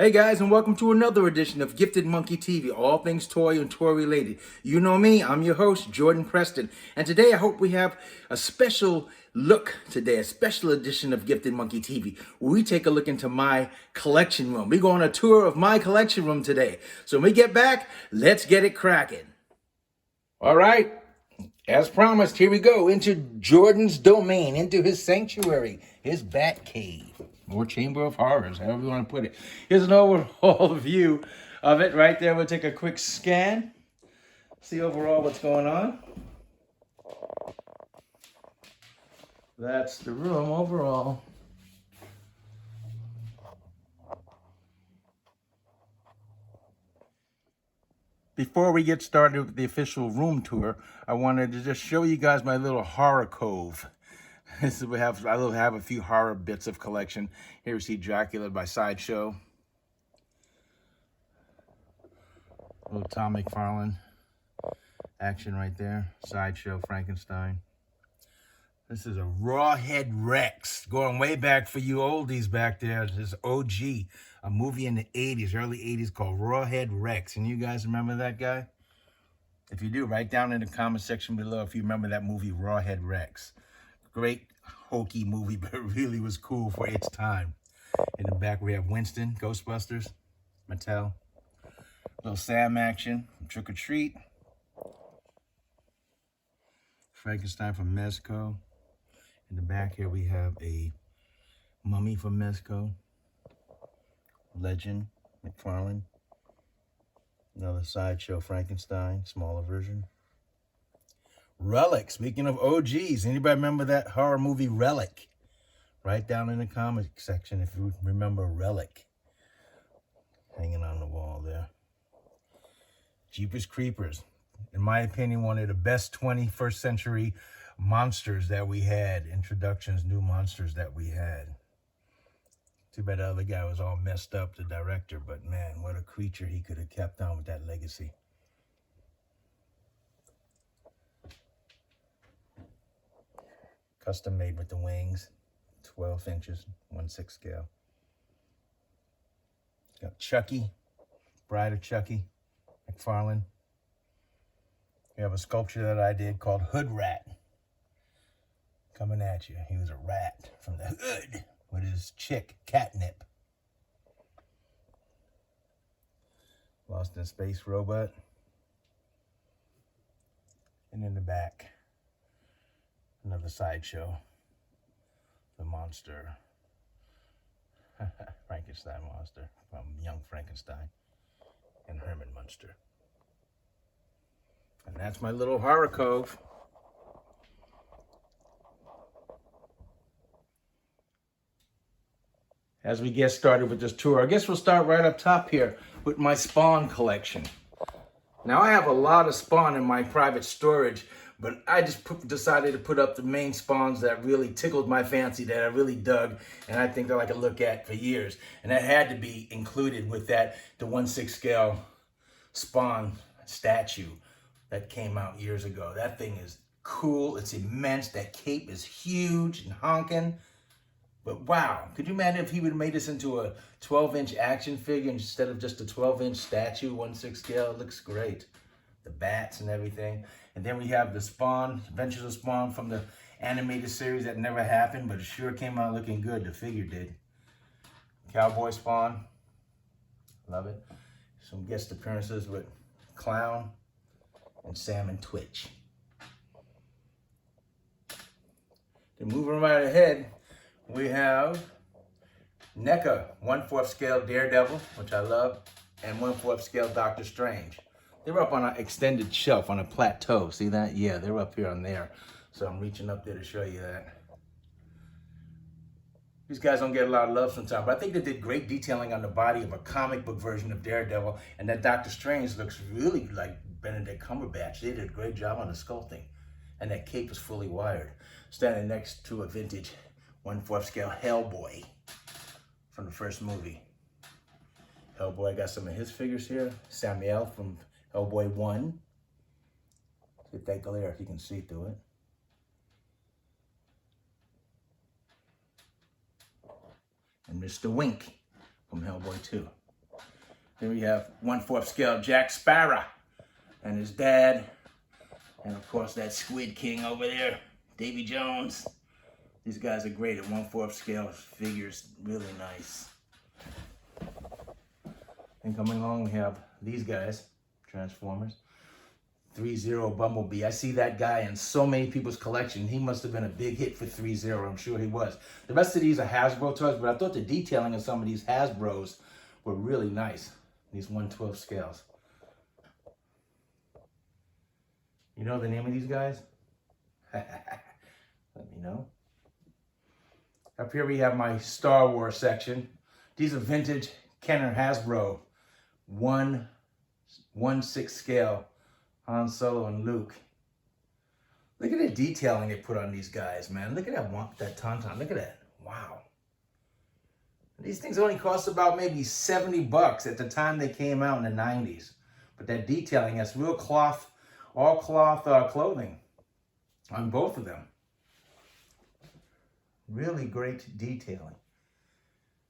Hey guys, and welcome to another edition of Gifted Monkey TV, all things toy and toy related. You know me, I'm your host, Jordan Preston, and today I hope we have a special look today, a special edition of Gifted Monkey TV, where we take a look into my collection room. We go on a tour of my collection room today. So when we get back, let's get it cracking. All right, as promised, here we go into Jordan's domain, into his sanctuary, his bat cave, or chamber of horrors, however you want to put it. Here's an overall view of it right there. We'll take a quick scan, see overall what's going on. That's the room overall. Before we get started with the official room tour, I wanted to just show you guys my little horror cove. I have a few horror bits of collection. Here we see Dracula by Sideshow. Little Tom McFarlane action right there. Sideshow, Frankenstein. This is a Rawhead Rex, going way back for you oldies back there. This is OG, a movie in the 80s, early 80s called Rawhead Rex. And you guys remember that guy? If you do, write down in the comment section below if you remember that movie, Rawhead Rex. Great hokey movie, but it really was cool for its time. In the back we have Winston, Ghostbusters, Mattel. Little Sam action from Trick or Treat. Frankenstein from Mezco. In the back here we have a Mummy from Mezco. Legend, McFarlane. Another Sideshow Frankenstein, smaller version. Relic, speaking of OGs, anybody remember that horror movie Relic? Write down in the comment section if you remember Relic. Hanging on the wall there. Jeepers Creepers. In my opinion, one of the best 21st century monsters that we had. Introductions, new monsters that we had. Too bad the other guy was all messed up, the director, but man, what a creature he could have kept on with that legacy. Custom made with the wings, 12 inches, 1/6 scale. Got Chucky, Bride of Chucky, McFarlane. We have a sculpture that I did called Hood Rat. Coming at you. He was a rat from the hood with his chick, Catnip. Lost in Space Robot. And in the back, another Sideshow. The monster. Frankenstein monster from Young Frankenstein and Herman Munster. And that's my little horror cove. As we get started with this tour, I guess we'll start right up top here with my Spawn collection. Now I have a lot of Spawn in my private storage, but I just decided to put up the main Spawns that really tickled my fancy, that I really dug, and I think that I could look at for years. And that had to be included with that, the 1/6 scale Spawn statue that came out years ago. That thing is cool, it's immense, that cape is huge and honking. But wow, could you imagine if he would have made this into a 12-inch action figure instead of just a 12-inch statue, 1/6 scale? It looks great. The bats and everything. And then we have the Spawn, Adventures of Spawn from the animated series that never happened, but it sure came out looking good. The figure did. Cowboy Spawn. Love it. Some guest appearances with Clown and Sam and Twitch. Then moving right ahead, we have Neca, 1/4 scale Daredevil, which I love, and 1/4 scale Doctor Strange. They're up on an extended shelf on a plateau. See that? Yeah, they're up here on there. So I'm reaching up there to show you that. These guys don't get a lot of love sometimes, but I think they did great detailing on the body of a comic book version of Daredevil, and that Doctor Strange looks really like Benedict Cumberbatch. They did a great job on the sculpting, and that cape is fully wired. Standing next to a vintage 1/4 scale Hellboy from the first movie. Hellboy, got some of his figures here. Samuel from Hellboy 1. Get that glare if you can see through it. And Mr. Wink from Hellboy 2. Then we have 1/4 scale Jack Sparrow and his dad. And of course that Squid King over there, Davy Jones. These guys are great at 1/4 scale figures, really nice. And coming along we have these guys, Transformers. 3-0 Bumblebee. I see that guy in so many people's collection. He must have been a big hit for 3-0. I'm sure he was. The rest of these are Hasbro toys, but I thought the detailing of some of these Hasbros were really nice. These 1/12 scales. You know the name of these guys? Let me know. Up here we have my Star Wars section. These are vintage Kenner Hasbro 1/6 scale Han Solo and Luke. Look at the detailing they put on these guys, man. Look at that tauntaun. Look at that. Wow. These things only cost about maybe 70 bucks at the time they came out in the 90s. But that detailing, that's real cloth, all cloth clothing on both of them. Really great detailing.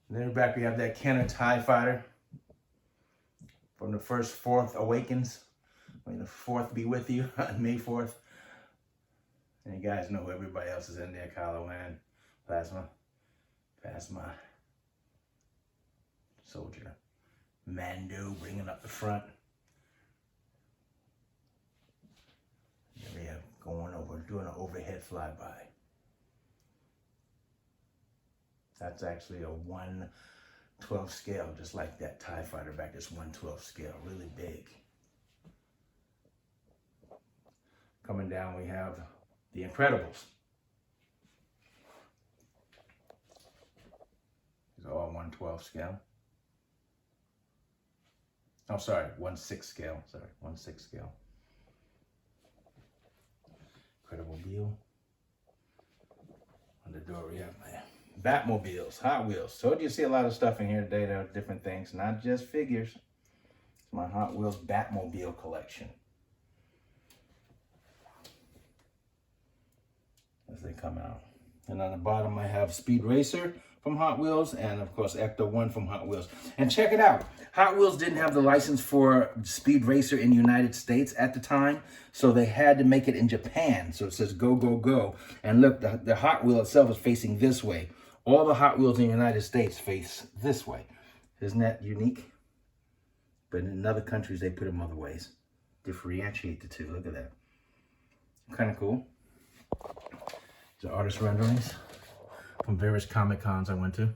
And then back we have that Kenner TIE Fighter from the first Fourth Awakens. May the 4th be with you on May 4th. And you guys know who everybody else is in there. Kylo Ren, Phasma, Soldier, Mando bringing up the front. There we have going over, doing an overhead flyby. That's actually a 1/12 scale, just like that TIE Fighter back. This 1/12 scale, really big. Coming down, we have the Incredibles. These are all 1/12 scale. Oh, sorry, 1/6 scale. Sorry, 1/6 scale. Incredible Beal. On the door, we have my Batmobiles, Hot Wheels. Told you see a lot of stuff in here today. There are different things, not just figures. It's my Hot Wheels Batmobile collection. As they come out. And on the bottom I have Speed Racer from Hot Wheels and of course Ecto 1 from Hot Wheels. And check it out. Hot Wheels didn't have the license for Speed Racer in the United States at the time, so they had to make it in Japan. So it says go, go, go. And look, the Hot Wheel itself is facing this way. All the Hot Wheels in the United States face this way. Isn't that unique? But in other countries, they put them other ways. Differentiate the two. Look at that. Kind of cool. These are artist renderings from various Comic Cons I went to.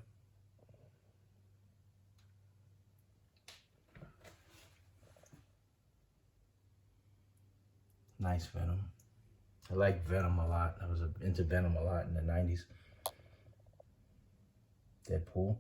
Nice Venom. I like Venom a lot. I was into Venom a lot in the 90s. Deadpool.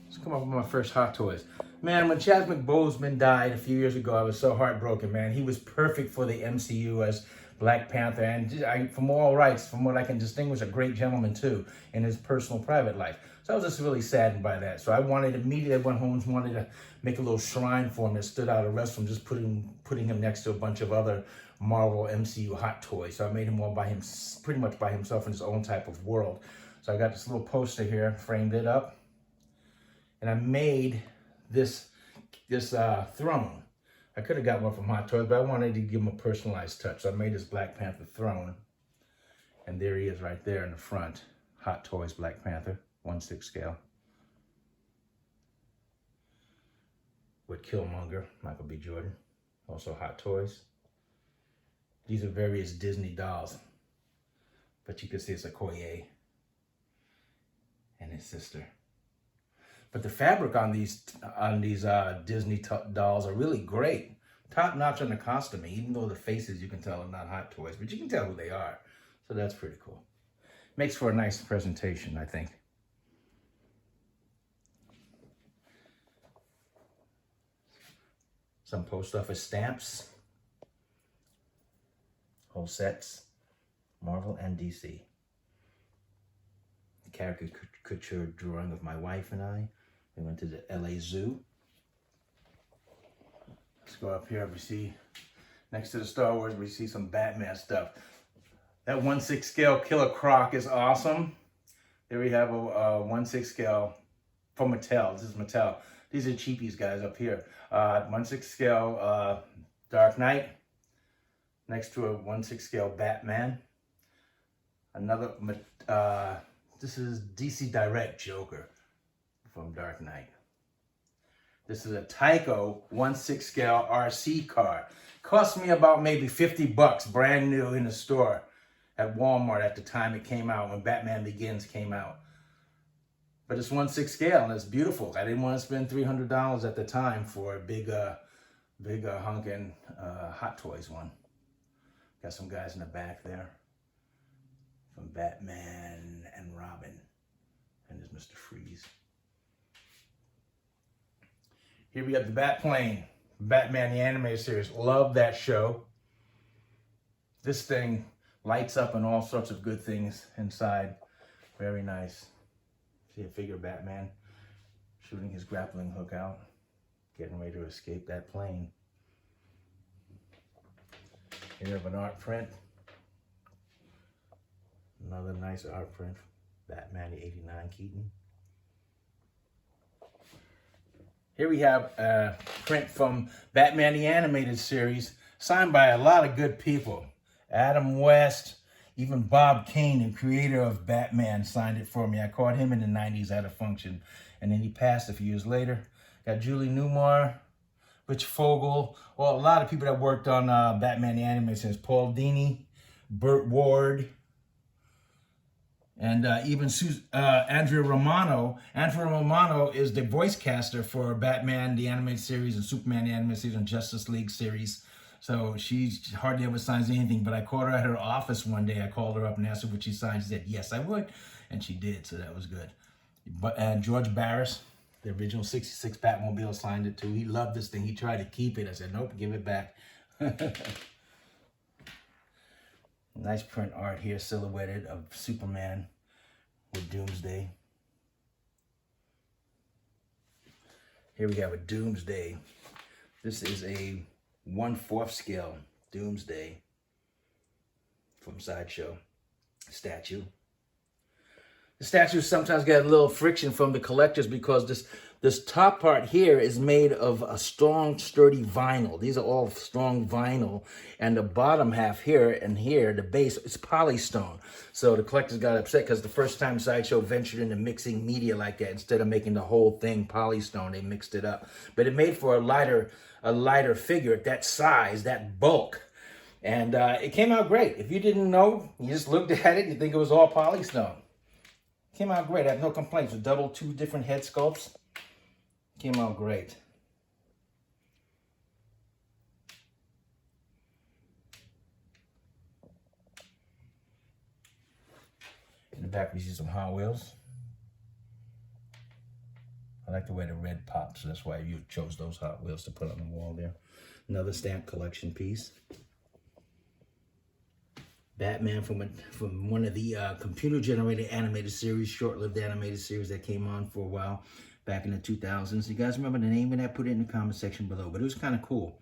Let's come up with my first Hot Toys. Man, when Chadwick Boseman died a few years ago, I was so heartbroken, man. He was perfect for the MCU as Black Panther, and from all rights, from what I can distinguish, a great gentleman too in his personal private life. So I was just really saddened by that. So I immediately went home and wanted to make a little shrine for him that stood out of the rest from just putting him next to a bunch of other Marvel MCU Hot Toys. So I made him all pretty much by himself in his own type of world. So I got this little poster here, framed it up, and I made this throne. I could have got one from Hot Toys, but I wanted to give him a personalized touch. So I made this Black Panther throne. And there he is right there in the front. Hot Toys Black Panther, 1/6 scale. With Killmonger, Michael B. Jordan. Also Hot Toys. These are various Disney dolls. But you can see it's Okoye and his sister. But the fabric on these Disney dolls are really great. Top notch on the costuming, even though the faces you can tell are not Hot Toys, but you can tell who they are. So that's pretty cool. Makes for a nice presentation, I think. Some post office stamps. Whole sets. Marvel and DC. Caricature drawing of my wife and I. We went to the LA Zoo. Let's go up here. We see, next to the Star Wars, we see some Batman stuff. That 1/6 scale Killer Croc is awesome. There we have a 1/6 scale from Mattel. This is Mattel. These are cheapies, guys, up here. 1/6 scale Dark Knight. Next to a 1/6 scale Batman. Another, this is DC Direct Joker from Dark Knight. This is a Tyco 1/6 scale RC car. Cost me about maybe 50 bucks, brand new in the store at Walmart at the time it came out, when Batman Begins came out. But it's 1/6 scale and it's beautiful. I didn't want to spend $300 at the time for a big hunkin' Hot Toys one. Got some guys in the back there from Batman and Robin. And there's Mr. Freeze. Here we have the Batplane, Batman the Animated Series. Love that show. This thing lights up and all sorts of good things inside. Very nice. See a figure of Batman shooting his grappling hook out, getting ready to escape that plane. Here we have an art print. Another nice art print. Batman the '89 Keaton. Here we have a print from Batman the Animated Series, signed by a lot of good people. Adam West, even Bob Kane, the creator of Batman, signed it for me. I caught him in the 90s at a function, and then he passed a few years later. Got Julie Newmar, Rich Fogel, well, a lot of people that worked on Batman the Animated Series. Paul Dini, Burt Ward, and even Andrea Romano. Andrea Romano is the voice caster for Batman the Animated Series and Superman the Animated Series and Justice League series. So she hardly ever signs anything, but I caught her at her office one day. I called her up and asked her would she sign. She said, yes, I would. And she did, so that was good. But George Barris, the original 66 Batmobile, signed it too. He loved this thing. He tried to keep it. I said, nope, give it back. Nice print art here, silhouetted of Superman with Doomsday. Here we have a Doomsday. This is a 1/4 scale Doomsday from Sideshow statue. The statues sometimes get a little friction from the collectors because this top part here is made of a strong, sturdy vinyl. These are all strong vinyl. And the bottom half here and here, the base, is polystone. So the collectors got upset because the first time Sideshow ventured into mixing media like that, instead of making the whole thing polystone, they mixed it up. But it made for a lighter figure at that size, that bulk. And it came out great. If you didn't know, you just looked at it, you think it was all polystone. Came out great. I have no complaints. With two different head sculpts. Came out great. In the back we see some Hot Wheels. I like the way the red pops, so that's why you chose those Hot Wheels to put on the wall there. Another stamp collection piece. Batman from one of the computer-generated animated series, short-lived animated series that came on for a while back in the 2000s. You guys remember the name of that? Put it in the comment section below. But it was kind of cool.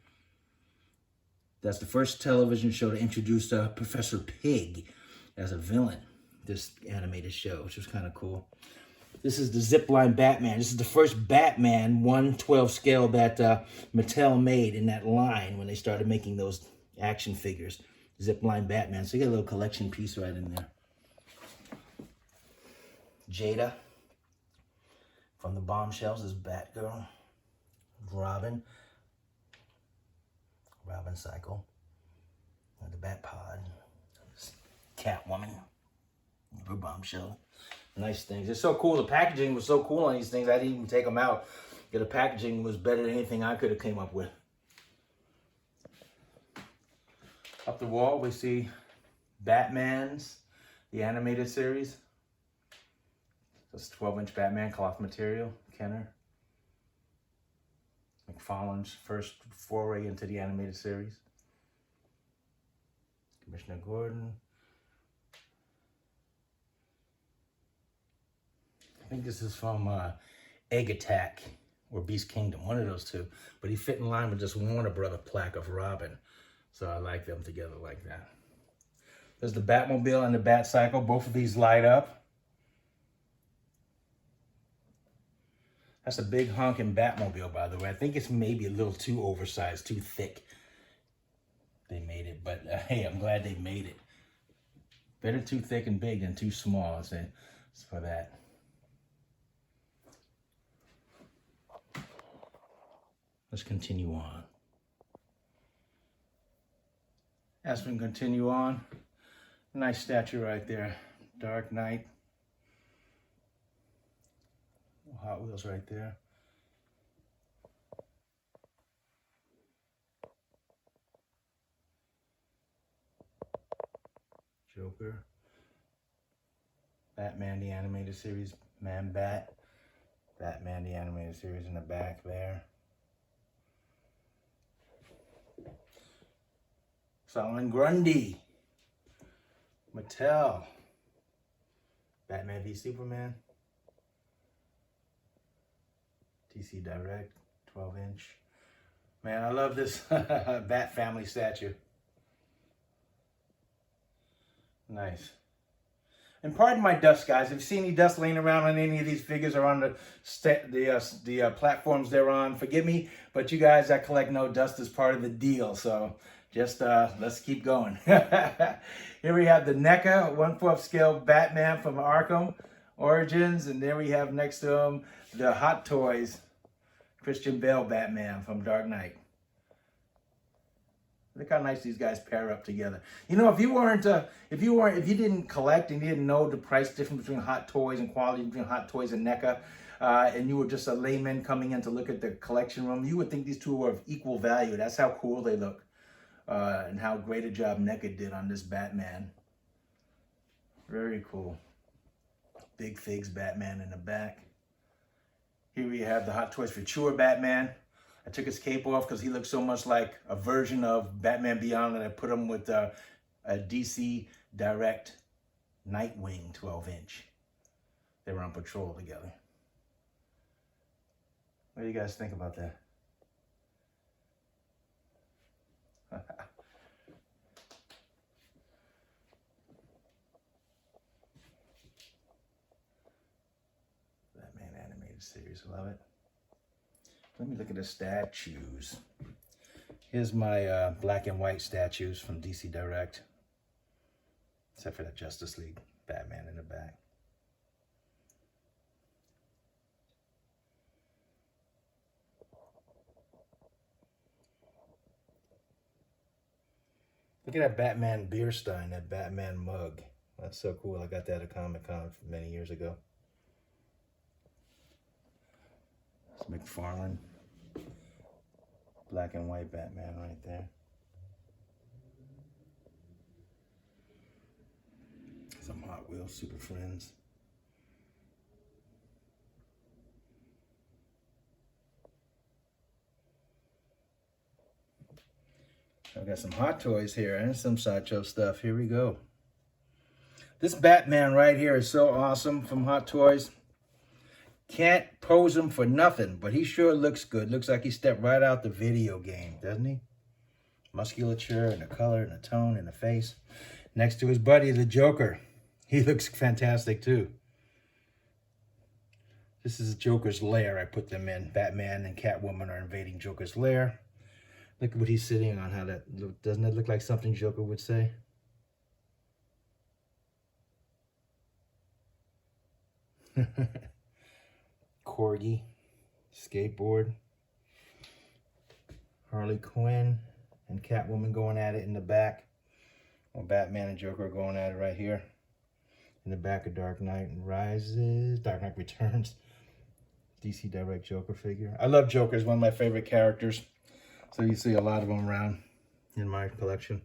That's the first television show to introduce Professor Pig as a villain. This animated show, which was kind of cool. This is the Zipline Batman. This is the first Batman 1/12 scale that Mattel made in that line when they started making those action figures. Zipline Batman. So you get a little collection piece right in there. Jada from the Bombshells is Batgirl. Robin Cycle. The Bat Pod. Catwoman. Her Bombshell. Nice things. It's so cool. The packaging was so cool on these things. I didn't even take them out. The packaging was better than anything I could have came up with. Up the wall, we see Batman's, the animated series. This 12-inch Batman, cloth material, Kenner. McFarlane's first foray into the animated series. Commissioner Gordon. I think this is from Egg Attack or Beast Kingdom, one of those two. But he fit in line with this Warner Brother plaque of Robin. So I like them together like that. There's the Batmobile and the Batcycle. Both of these light up. That's a big honking Batmobile, by the way. I think it's maybe a little too oversized, too thick. They made it, but hey, I'm glad they made it. Better too thick and big than too small, I say, for that. Let's continue on. As we continue on, nice statue right there. Dark Knight. Hot Wheels right there. Joker. Batman the Animated Series. Man-Bat. Batman the Animated Series in the back there. Solomon Grundy. Mattel. Batman v Superman. DC Direct, 12-inch. Man, I love this Bat Family statue. Nice. And pardon my dust, guys. If you see any dust laying around on any of these figures or on the platforms they're on, forgive me. But you guys that collect no dust is part of the deal. So just let's keep going. Here we have the NECA 1/4 scale Batman from Arkham Origins. And there we have next to him the Hot Toys Christian Bale Batman from Dark Knight. Look how nice these guys pair up together. You know, if you didn't collect and you didn't know the price difference between Hot Toys and quality between Hot Toys and NECA, and you were just a layman coming in to look at the collection room, you would think these two were of equal value. That's how cool they look, and how great a job NECA did on this Batman. Very cool. Big Figs Batman in the back. Here we have the Hot Toys Future Batman. I took his cape off because he looks so much like a version of Batman Beyond that I put him with a DC Direct Nightwing 12-inch. They were on patrol together. What do you guys think about that? Batman animated series, love it. Let me look at the statues. Here's my black and white statues from DC Direct. Except for that Justice League Batman in the back. Look at that Batman beer stein, that Batman mug. That's so cool. I got that at Comic-Con many years ago. It's McFarlane. Black and white Batman right there. Some Hot Wheels Super Friends. I've got some Hot Toys here and some Sideshow stuff. Here we go. This Batman right here is so awesome from Hot Toys. Can't pose him for nothing, but he sure looks good. Looks like he stepped right out the video game, doesn't he? Musculature and the color and the tone and the face. Next to his buddy, the Joker. He looks fantastic too. This is Joker's lair. I put them in. Batman and Catwoman are invading Joker's lair. Look at what he's sitting on. How that doesn't it look like something Joker would say? Corgi, skateboard, Harley Quinn and Catwoman going at it in the back. Well, Batman and Joker are going at it right here. In the back of Dark Knight Rises, Dark Knight Returns. DC Direct Joker figure. I love Joker. He's one of my favorite characters. So you see a lot of them around in my collection.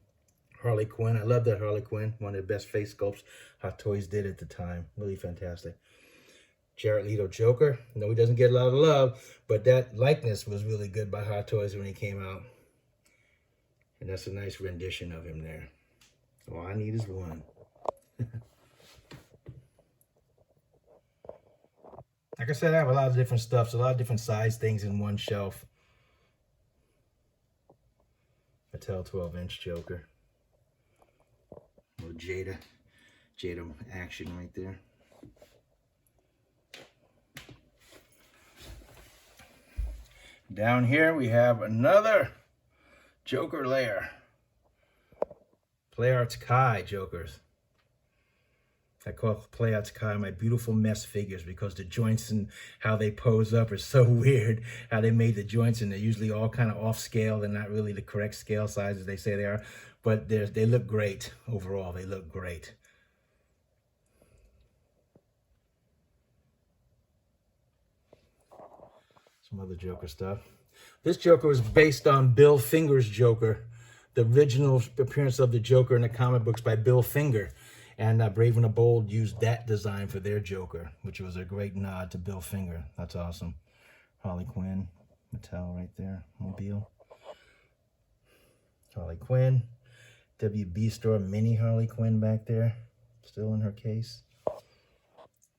Harley Quinn. I love that Harley Quinn. One of the best face sculpts Hot Toys did at the time. Really fantastic. Jared Leto Joker. No, he doesn't get a lot of love, but that likeness was really good by Hot Toys when he came out. And that's a nice rendition of him there. All I need is one. Like I said, I have a lot of different stuff, so a lot of different size things in one shelf. Mattel 12-inch Joker. Little Jada action right there. Down here we have another Joker layer. Play Arts Kai Jokers. I call Play Arts Kai my beautiful mess figures because the joints and how they pose up are so weird. How they made the joints, and they're usually all kind of off scale. They're not really the correct scale sizes they say they are, but they look great overall. They look great. Some other Joker stuff. This Joker was based on Bill Finger's Joker, the original appearance of the Joker in the comic books by Bill Finger. And Brave and the Bold used that design for their Joker, which was a great nod to Bill Finger. That's awesome. Harley Quinn, Mattel right there, Mobile. Harley Quinn, WB store mini Harley Quinn back there, still in her case.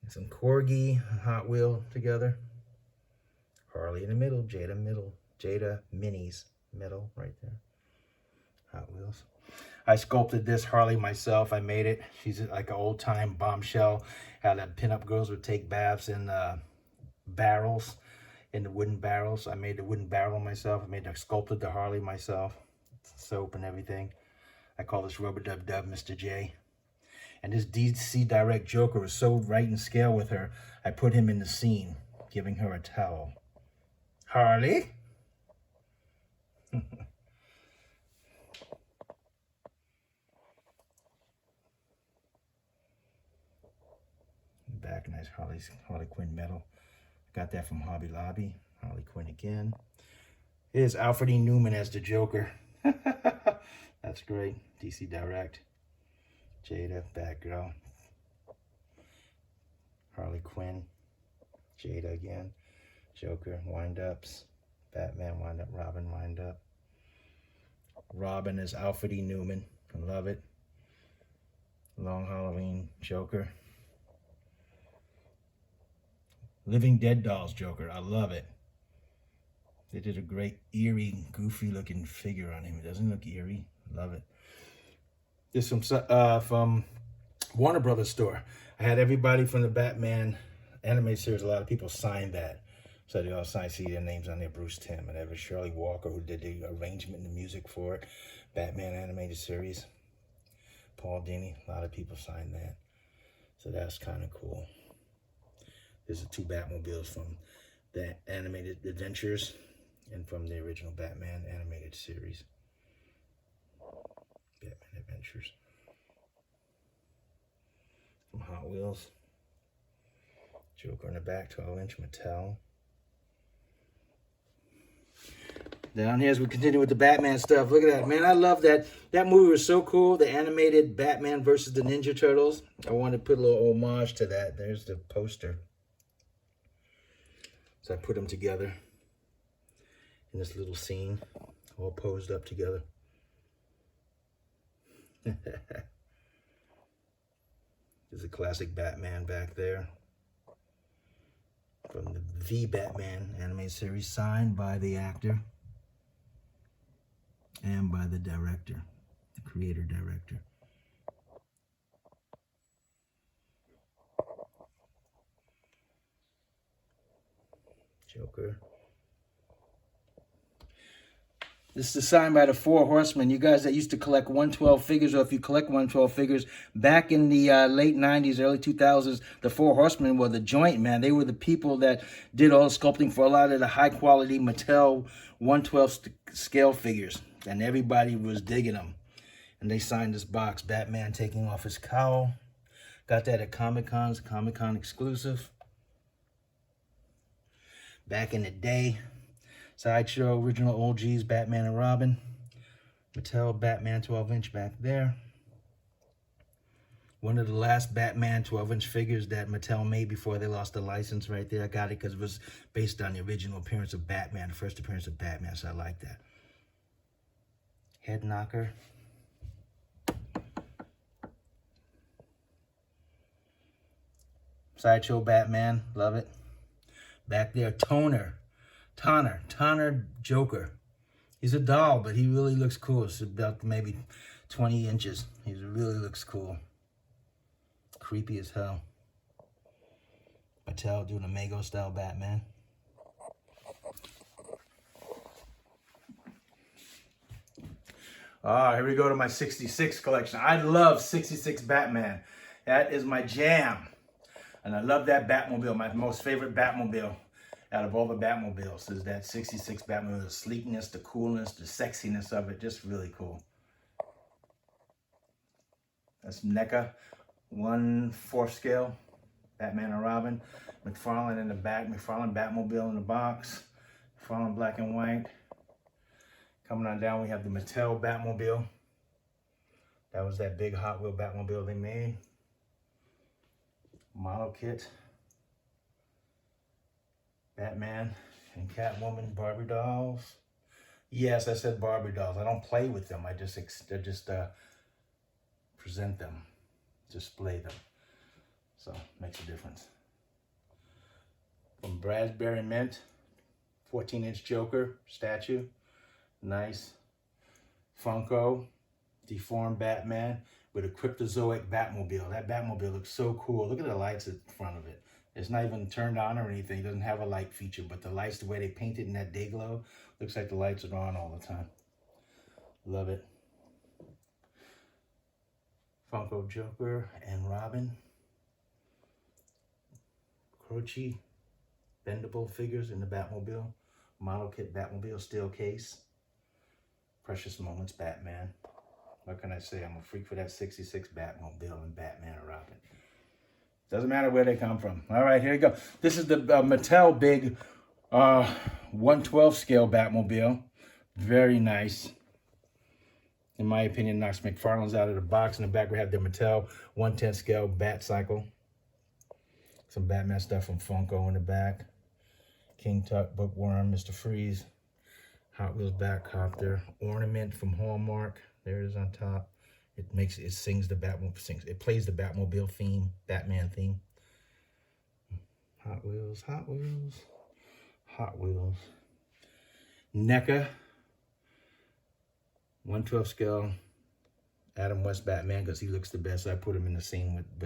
And some Corgi, Hot Wheel together. Harley in the middle, Jada minis, middle right there. Hot Wheels. I sculpted this Harley myself. I made it. She's like an old-time bombshell. How the pinup girls would take baths in barrels, in the wooden barrels. I made the wooden barrel myself. Sculpted the Harley myself. Soap and everything. I call this Rubber Dub Dub Mr. J. And this DC Direct Joker was so right in scale with her, I put him in the scene, giving her a towel. Harley? Back, nice Harley Quinn medal. Got that from Hobby Lobby. Harley Quinn again. Here's Alfred E. Newman as the Joker. That's great. DC Direct. Jada, Batgirl. Harley Quinn. Jada again. Joker, wind-ups. Batman wind-up. Robin wind-up. Robin is Alfred E. Newman. I love it. Long Halloween Joker. Living Dead Dolls Joker. I love it. They did a great, eerie, goofy-looking figure on him. It doesn't look eerie. Love it. This from Warner Brothers store. I had everybody from the Batman animated series. A lot of people signed that. So they all signed, see their names on there. Bruce Timm and ever Shirley Walker, who did the arrangement and the music for it. Batman animated series. Paul Dini. A lot of people signed that. So that's kind of cool. There's the two Batmobiles from the animated Adventures and from the original Batman animated series. Batman Adventures. From Hot Wheels. Joker in the back, 12-inch Mattel. Down here as we continue with the Batman stuff. Look at that, man. I love that. That movie was so cool. The animated Batman versus the Ninja Turtles. I wanted to put a little homage to that. There's the poster. So I put them together in this little scene, all posed up together. There's a classic Batman back there from the Batman animated series, signed by the actor and by the director, the creator-director. Joker. This is signed by the Four Horsemen. You guys that used to collect 112 figures, or if you collect 112 figures, back in the late 90s, early 2000s, the Four Horsemen were the joint, man. They were the people that did all the sculpting for a lot of the high-quality Mattel 112 scale figures. And everybody was digging them. And they signed this box, Batman taking off his cowl. Got that at Comic-Cons, Comic-Con exclusive. Back in the day, Sideshow, original OGs, Batman and Robin. Mattel Batman 12-inch back there. One of the last Batman 12-inch figures that Mattel made before they lost the license right there. I got it because it was based on the original appearance of Batman, the first appearance of Batman, so I like that. Head knocker. Sideshow Batman, love it. Back there, Tanner Joker. He's a doll, but he really looks cool. It's about maybe 20 inches. He really looks cool. Creepy as hell. Mattel doing a Mego style Batman. Here we go to my 66 collection. I love 66 Batman. That is my jam. And I love that Batmobile. My most favorite Batmobile out of all the Batmobiles is that 66 Batmobile. The sleekness, the coolness, the sexiness of it. Just really cool. That's Neca, 1/4 scale. Batman and Robin. McFarlane in the back. McFarlane Batmobile in the box. McFarlane black and white. Coming on down, we have the Mattel Batmobile. That was that big Hot Wheel Batmobile they made. Model kit. Batman and Catwoman Barbie dolls. Yes, I said Barbie dolls. I don't play with them. I just present them, display them. So, makes a difference. From Raspberry Mint, 14-inch Joker statue. Nice. Funko, deformed Batman with a cryptozoic Batmobile. That Batmobile looks so cool. Look at the lights in front of it. It's not even turned on or anything. It doesn't have a light feature, but the lights, the way they paint it in that day glow, looks like the lights are on all the time. Love it. Funko Joker and Robin. Croce, bendable figures in the Batmobile. Model kit Batmobile steel case. Precious Moments Batman. What can I say? I'm a freak for that 66 Batmobile and Batman and Robin. Doesn't matter where they come from. All right, here we go. This is the Mattel big 1/12 scale Batmobile. Very nice. In my opinion, knocks McFarlane's out of the box. In the back, we have the Mattel 1/10 scale Bat Cycle. Some Batman stuff from Funko in the back. King Tut, Bookworm, Mr. Freeze. Hot Wheels Batcopter. Ornament from Hallmark. There it is on top. It sings the Batmobile, it plays the Batmobile theme, Batman theme. Hot Wheels, Hot Wheels, Hot Wheels. NECA, 1/12 scale, Adam West Batman, because he looks the best. So I put him in the scene with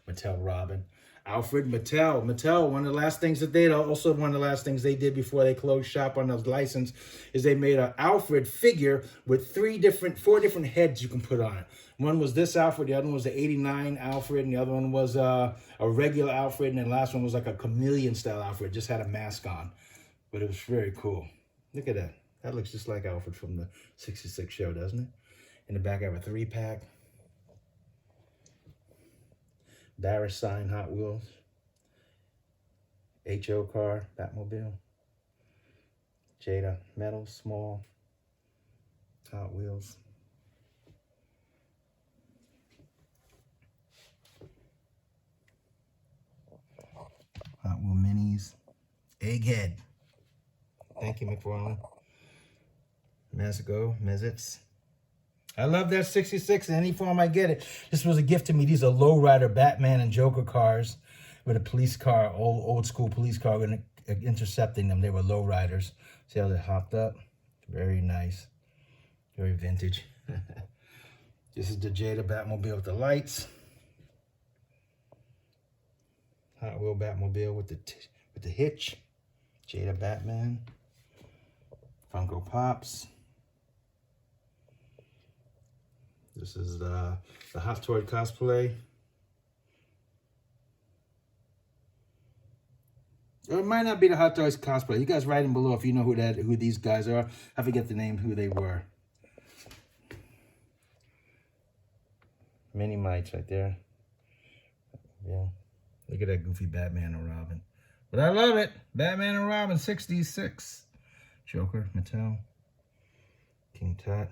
Mattel Robin. Alfred Mattel, one of the last things that one of the last things they did before they closed shop on those license is they made an Alfred figure with 4 different heads you can put on it. One was this Alfred, the other one was the 89 Alfred, and the other one was a regular Alfred, and the last one was like a chameleon style Alfred, just had a mask on. But it was very cool. Look at that. That looks just like Alfred from the 66 show, doesn't it? In the back I have a 3-pack. Darius Sign Hot Wheels. HO car, Batmobile. Jada Metal, small. Hot Wheels. Hot Wheel Minis. Egghead. Thank you, McFarlane. Mezits. I love that 66 in any form I get it. This was a gift to me. These are lowrider Batman and Joker cars with a police car, old school police car, intercepting them. They were lowriders. See how they hopped up? Very nice. Very vintage. This is the Jada Batmobile with the lights. Hot Wheel Batmobile with the hitch. Jada Batman. Funko Pops. This is the Hot Toy cosplay. Or it might not be the Hot Toys cosplay. You guys write in below if you know who these guys are. I forget the name, who they were. Mini mites right there. Yeah. Look at that goofy Batman and Robin. But I love it. Batman and Robin, 66. Joker, Mattel. King Tut.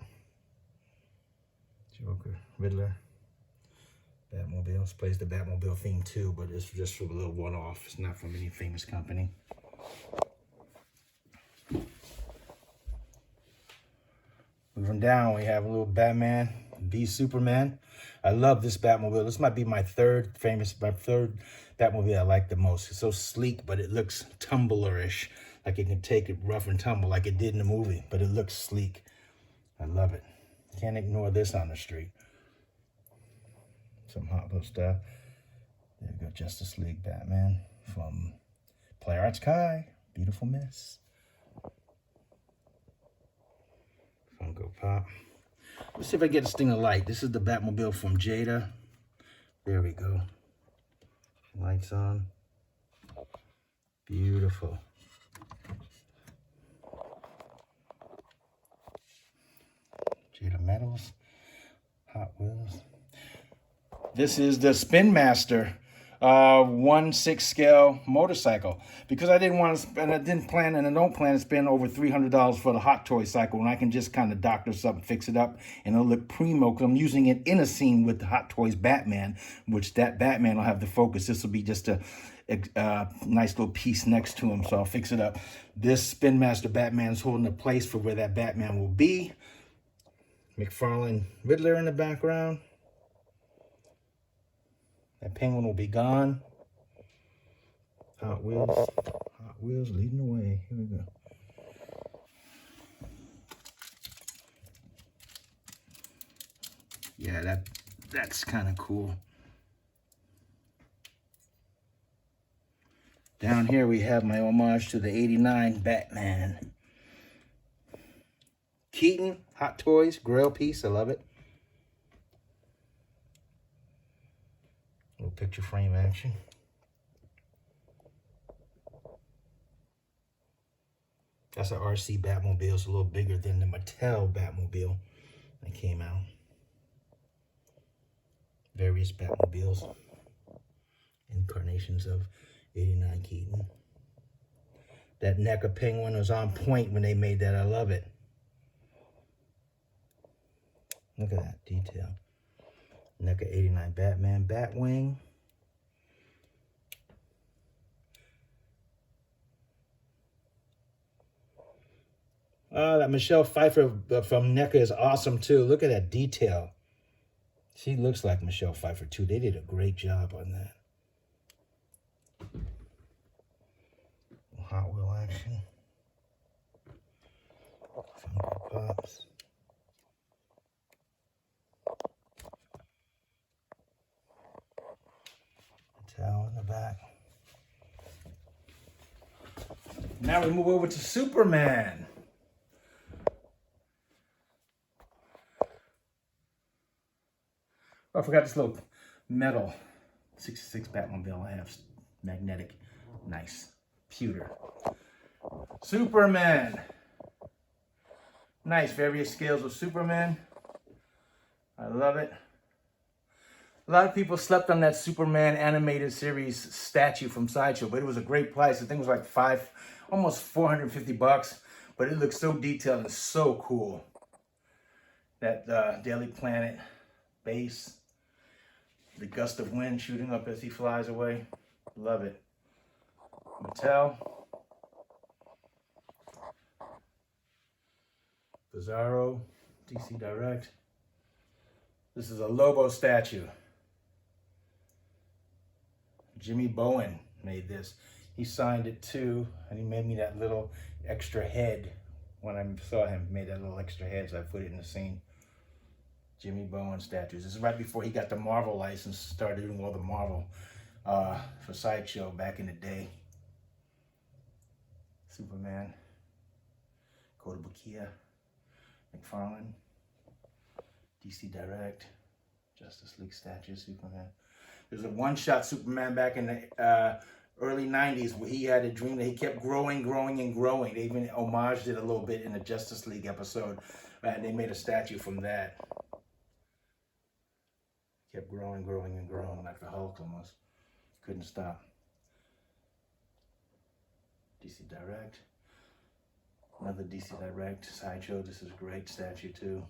Joker, Riddler, Batmobile. This plays the Batmobile theme too, but it's just for a little one-off. It's not from any famous company. Moving down, we have a little Batman, Superman. I love this Batmobile. This might be my third Batmobile I like the most. It's so sleek, but it looks tumblerish. Like it can take it rough and tumble like it did in the movie, but it looks sleek. I love it. Can't ignore this on the street. Some Hot Wheels stuff. There we go, Justice League Batman from Player Arts Kai. Beautiful Miss. Funko Pop. Let's see if I get this thing of light. This is the Batmobile from Jada. There we go. Lights on. Beautiful. Jada Metals. Hot Wheels. This is the Spin Master 1/6 scale motorcycle, because I didn't want to spend, I don't plan to spend over $300 for the Hot Toy cycle, and I can just kind of doctor something, fix it up, and it'll look primo, because I'm using it in a scene with the Hot Toys Batman, which that Batman will have the focus. This will be just a nice little piece next to him, so I'll fix it up. This Spin Master Batman is holding the place for where that Batman will be. McFarlane Riddler in the background. That Penguin will be gone. Hot Wheels leading the way. Here we go. Yeah, that's kind of cool. Down here we have my homage to the '89 Batman. Keaton, Hot Toys, Grail piece. I love it. Little picture frame action. That's an RC Batmobile. It's a little bigger than the Mattel Batmobile that came out. Various Batmobiles. Incarnations of '89 Keaton. That Neca penguin was on point when they made that. I love it. Look at that detail. Neca '89 Batman Batwing. That Michelle Pfeiffer from Neca is awesome too. Look at that detail. She looks like Michelle Pfeiffer too. They did a great job on that. Hot Wheel action. Funko Pops. Mattel in the back. Now we move over to Superman. Oh, I forgot this little metal 66 Batmobile I have. Magnetic. Nice. Pewter. Superman. Nice. Various scales of Superman. I love it. A lot of people slept on that Superman animated series statue from Sideshow, but it was a great price. I think it was like almost 450 bucks, but it looks so detailed and so cool. That Daily Planet base, the gust of wind shooting up as he flies away. Love it. Mattel. Bizarro, DC Direct. This is a Lobo statue. Jimmy Bowen made this. He signed it too, and he made me that little extra head. When I saw him, he made that little extra head, so I put it in the scene. Jimmy Bowen statues. This is right before he got the Marvel license, started doing all the Marvel for Sideshow back in the day. Superman. Kotobukiya. McFarlane. DC Direct. Justice League statue, Superman. There's a one-shot Superman back in the early 90s where he had a dream that he kept growing, and growing. They even homaged it a little bit in the Justice League episode. And they made a statue from that. Kept growing, and growing, like the Hulk almost. Couldn't stop. DC Direct. Another DC Direct. Sideshow. This is a great statue too.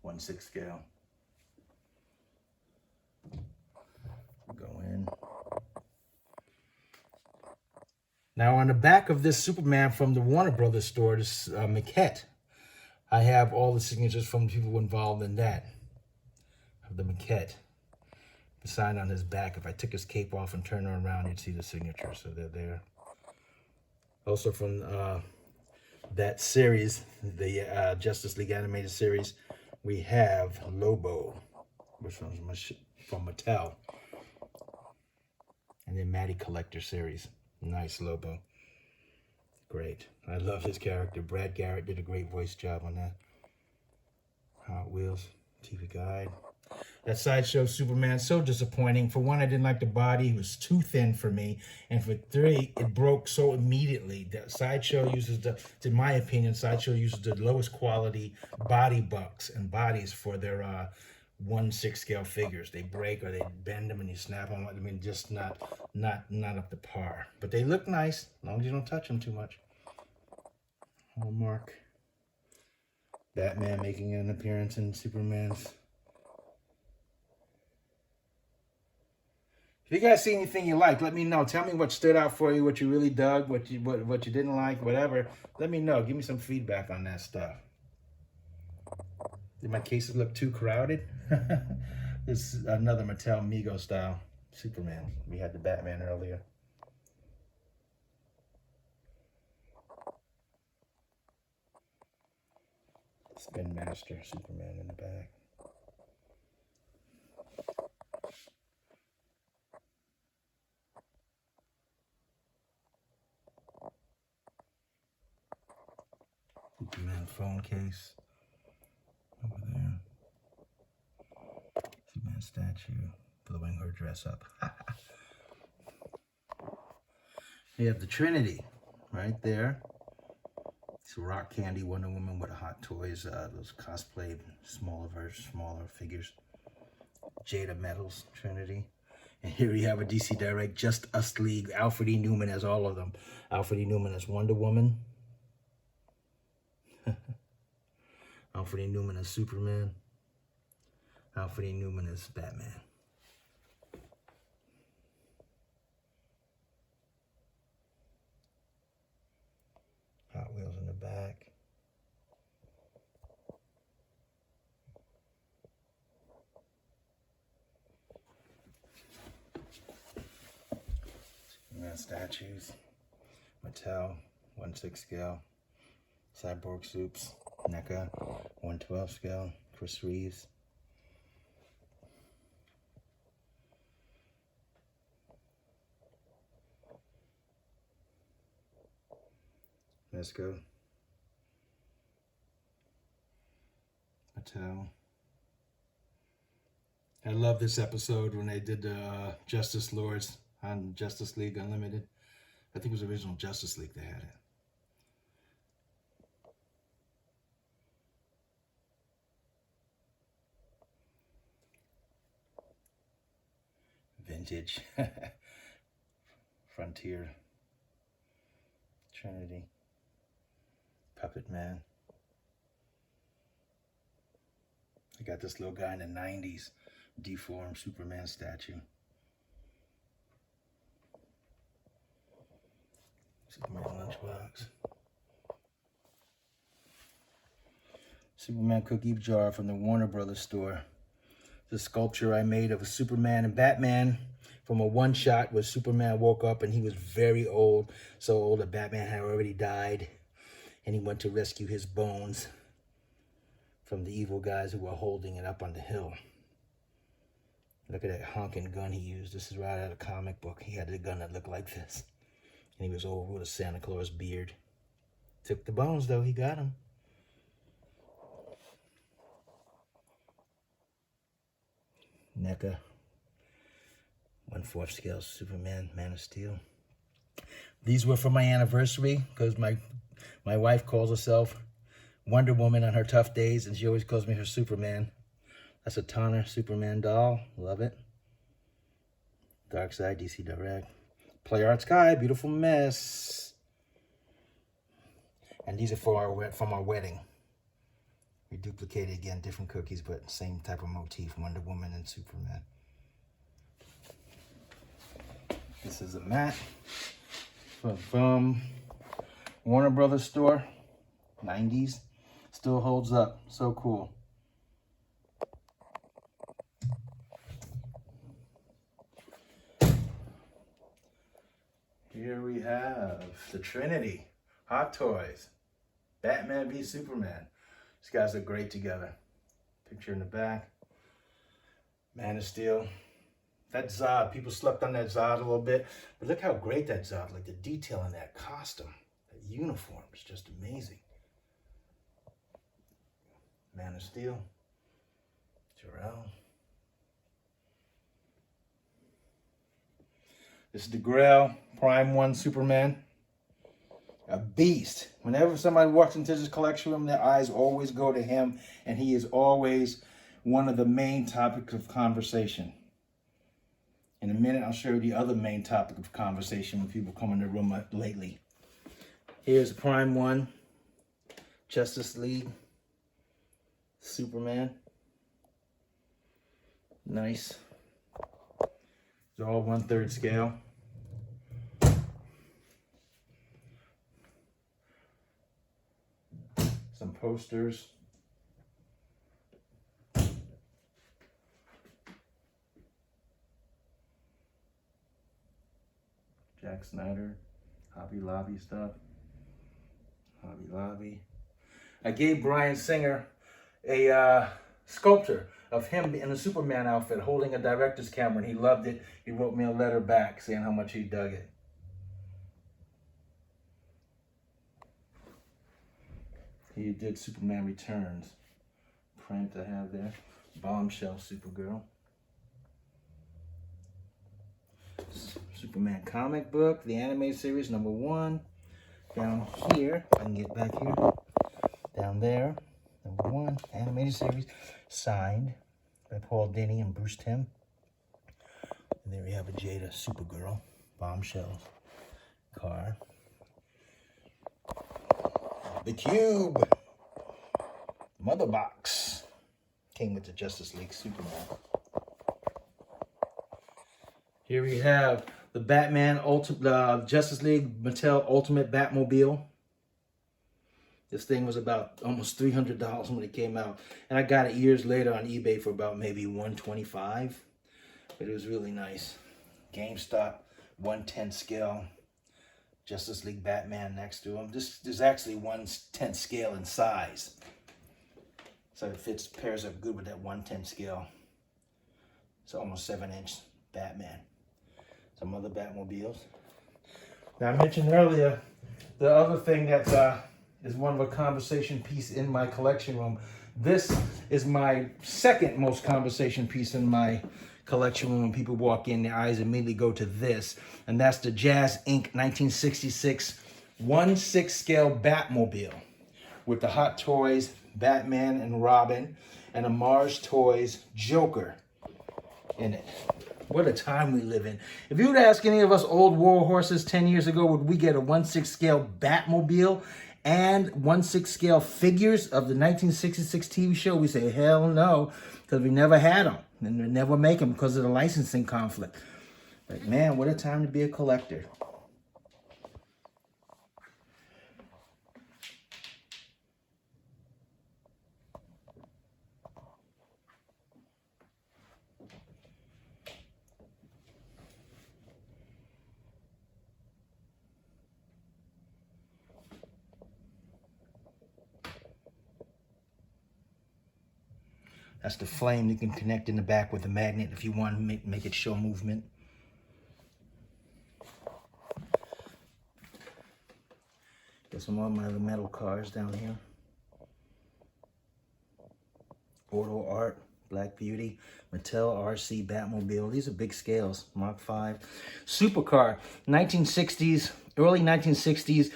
1/6 scale. Go in. Now on the back of this Superman from the Warner Brothers store, this maquette I have all the signatures from people involved in that. Of the maquette. The sign on his back. If I took his cape off and turned her around, you'd see the signature. So they're there. Also from that series, the Justice League animated series, we have Lobo, which was from Mattel. And then Matty Collector series. Nice Lobo. Great. I love his character. Brad Garrett did a great voice job on that. Hot Wheels, TV Guide. That Sideshow Superman, so disappointing. For one, I didn't like the body. It was too thin for me. And for three, it broke so immediately. That Sideshow uses in my opinion, Sideshow uses the lowest quality body bucks and bodies for their 1/6 scale figures. They break or they bend them and you snap them. I mean, just not up to par. But they look nice, as long as you don't touch them too much. Hallmark. Batman making an appearance in Superman's. If you guys see anything you like, let me know. Tell me what stood out for you, what you really dug, what you didn't like, whatever. Let me know. Give me some feedback on that stuff. Did my cases look too crowded? This is another Mattel Mego style Superman. We had the Batman earlier. Spin Master Superman in the back. Superman phone case over there. Superman statue blowing her dress up. You have the Trinity right there. It's rock candy Wonder Woman with Hot Toys, those cosplay smaller figures. Jada Metals Trinity. And here we have a DC Direct Just Us League. Alfred E. Newman has all of them. Alfred E. Newman has Wonder Woman. Alfred E. Newman as Superman. Alfred E. Newman as Batman. Hot Wheels in the back. Superman statues. Mattel, 1/6 scale. Cyborg Soups, NECA, 1/12 scale, Chris Reeves. Mesco. Mattel. I love this episode when they did the Justice Lords on Justice League Unlimited. I think it was original Justice League they had it. Vintage. Frontier. Trinity. Puppet Man. I got this little guy in the 90s. Deformed Superman statue. Superman lunchbox. Superman cookie jar from the Warner Brothers store. The sculpture I made of a Superman and Batman from a one-shot where Superman woke up and he was very old. So old that Batman had already died. And he went to rescue his bones from the evil guys who were holding it up on the hill. Look at that honking gun he used. This is right out of a comic book. He had a gun that looked like this. And he was old with a Santa Claus beard. Took the bones, though. He got them. NECA. 1/4 scale Superman, Man of Steel. These were for my anniversary because my wife calls herself Wonder Woman on her tough days, and she always calls me her Superman. That's a Tanner Superman doll. Love it. Dark Side, DC Direct. Play Art Sky, Beautiful Mess. And these are from our wedding. We duplicated again, different cookies, but same type of motif, Wonder Woman and Superman. This is a mat from Warner Brothers store, 90s. Still holds up. So cool. Here we have the Trinity. Hot Toys. Batman v Superman. These guys look great together. Picture in the back. Man of Steel. That Zod, people slept on that Zod a little bit, but look how great that Zod, like the detail in that costume, that uniform is just amazing. Man of Steel. Jor-El. This is the Grail, Prime 1 Superman. A beast. Whenever somebody walks into this collection room, their eyes always go to him, and he is always one of the main topics of conversation. In a minute, I'll show you the other main topic of conversation when people come in the room lately. Here's Prime 1, Justice League, Superman. Nice. It's all 1/3 scale. Some posters. Jack Snyder, Hobby Lobby stuff. Hobby Lobby. I gave Brian Singer a sculpture of him in a Superman outfit holding a director's camera, and he loved it. He wrote me a letter back saying how much he dug it. He did Superman Returns. Print I have there. Bombshell Supergirl. Superman comic book, the anime series #1. Down here, I can get back here. Down there, #1, animated series, signed by Paul Dini and Bruce Timm. And there we have a Jada Supergirl, Bombshell car. The Cube, Mother Box, came with the Justice League Superman. Here we have the Batman Justice League Mattel Ultimate Batmobile. This thing was about almost $300 when it came out, and I got it years later on eBay for about maybe $125, but it was really nice. GameStop 1/10 scale. Justice League Batman next to him. This is actually 1/10 scale in size, so it pairs up good with that 1/10 scale. It's almost 7-inch Batman. Some other Batmobiles. Now I mentioned earlier the other thing that is one of a conversation piece in my collection room. This is my second most conversation piece in my collection room. When people walk in, their eyes immediately go to this, and that's the Jazz Inc. 1966 1/6 scale Batmobile with the Hot Toys Batman and Robin and a Mars Toys Joker in it. What a time we live in. If you would ask any of us old war horses 10 years ago, would we get a 1/6 scale Batmobile and 1/6 scale figures of the 1966 TV show? We say, hell no, because we never had them. And we never make them because of the licensing conflict. But man, what a time to be a collector. That's the flame you can connect in the back with a magnet if you want to make it show movement. Got some of my other metal cars down here. Auto Art, Black Beauty, Mattel RC Batmobile. These are big scales, Mark V. Supercar, 1960s, early 1960s.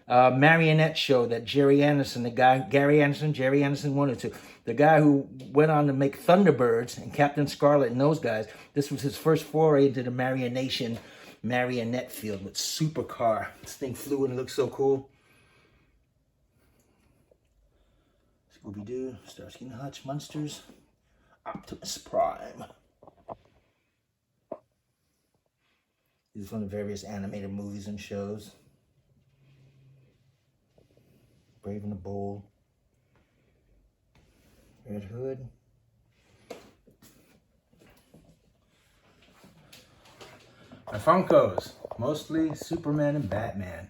Marionette show that Jerry Anderson, Jerry Anderson wanted to. The guy who went on to make Thunderbirds and Captain Scarlet and those guys, this was his first foray into the marionette field with Supercar. This thing flew and it looked so cool. Scooby-Doo, Starsky and Hutch, Munsters, Optimus Prime. These are from the various animated movies and shows. Brave and the Bold. Red Hood. My Funkos, mostly Superman and Batman.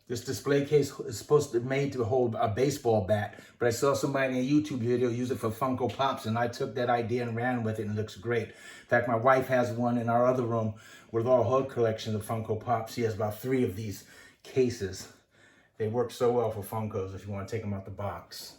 This display case is supposed to be made to hold a baseball bat, but I saw somebody in a YouTube video use it for Funko Pops, and I took that idea and ran with it, and it looks great. In fact, my wife has one in our other room with our whole collection of Funko Pops. She has about 3 of these cases. They work so well for Funkos if you want to take them out the box.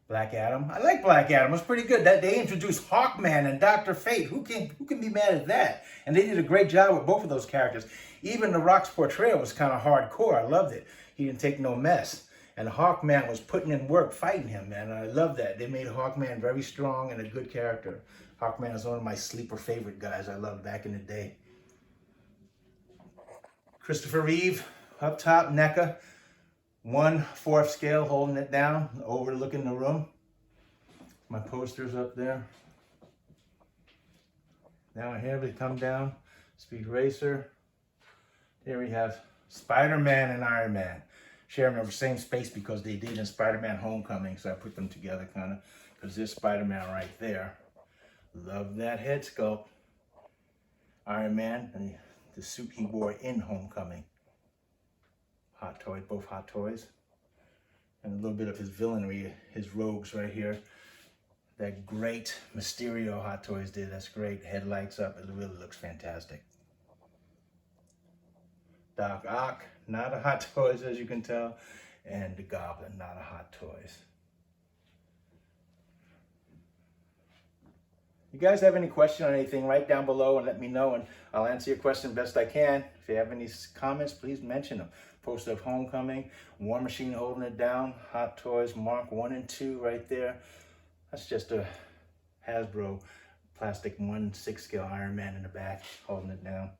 Black Adam. I like Black Adam. It was pretty good. That they introduced Hawkman and Dr. Fate. Who can be mad at that? And they did a great job with both of those characters. Even The Rock's portrayal was kind of hardcore. I loved it. He didn't take no mess. And Hawkman was putting in work fighting him, man. I love that. They made Hawkman very strong and a good character. Hawkman is one of my sleeper favorite guys I loved back in the day. Christopher Reeve, up top, NECA. 1/4 scale, holding it down, overlooking the room. My posters up there. Down here they come down. Speed Racer. Here we have Spider-Man and Iron Man. Sharing the same space because they did in Spider-Man Homecoming, so I put them together kind of because there's Spider-Man right there. Love that head sculpt. Iron Man and the suit he wore in Homecoming. Hot Toy, both Hot Toys. And a little bit of his villainry, his rogues right here. That great Mysterio Hot Toys did. That's great. Headlights up. It really looks fantastic. Doc Ock, not a Hot Toys as you can tell. And the Goblin, not a Hot Toys. You guys have any question on anything, write down below and let me know, and I'll answer your question best I can. If you have any comments, please mention them. Poster of Homecoming, War Machine holding it down, Hot Toys Mark 1 and 2 right there. That's just a Hasbro plastic 1/6 scale Iron Man in the back holding it down.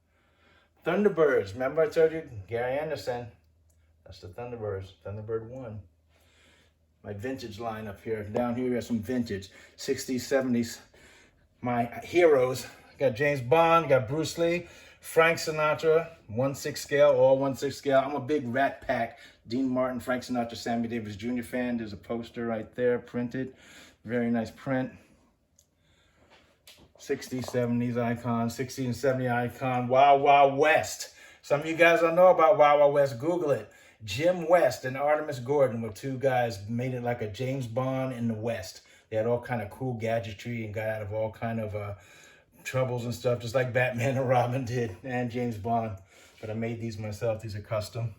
Thunderbirds, remember I told you, Gary Anderson. That's the Thunderbirds, Thunderbird 1. My vintage line up here. Down here we have some vintage 60s, 70s. My heroes, got James Bond, got Bruce Lee, Frank Sinatra, 1/6 scale, all 1/6 scale. I'm a big Rat Pack, Dean Martin, Frank Sinatra, Sammy Davis Jr. fan. There's a poster right there, printed. Very nice print. 60s, 70s icon, 60s and 70s icon, Wild Wild West. Some of you guys don't know about Wild Wild West, Google it. Jim West and Artemis Gordon were 2 guys, made it like a James Bond in the West. They had all kind of cool gadgetry and got out of all kind of troubles and stuff, just like Batman and Robin did, and James Bond. But I made these myself. These are custom.